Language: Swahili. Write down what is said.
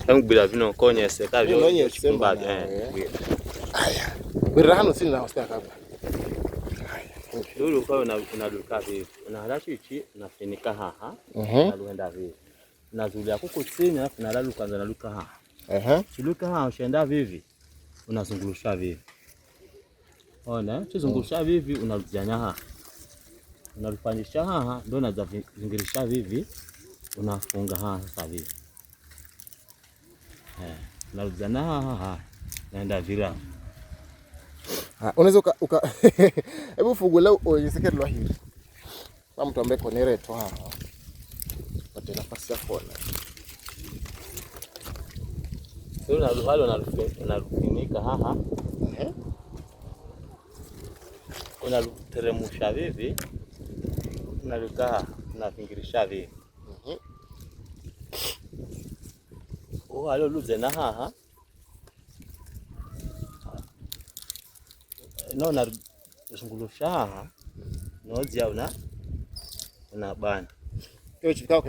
bila vino konye sekavyo nonye semba haya bira hano sina hostaka hapa lulu kwa unaduka hivi unahalashi ichi unafinika haha unaenda hivi unazulia kuku chini alafu unalalu kwanza naluka haha chiluka haha ushenda vivi unazungulusha vivi ona chizungulusha vivi unarujanya haha unalifanyisha haha ndio unazingirisha vivi unafunga haha sasa vivi unarujanya haha naenda vira unaweza hebu fungula uonyeshe lwa hili na mtu ambaye konere to haha pate nafasi ya kuona sio na ruhalo unarufinika haha unateremusha vivi unaluka unafingirisha vivi halo luze na haha no na zungulusha haha no zia una bana hiyo chikao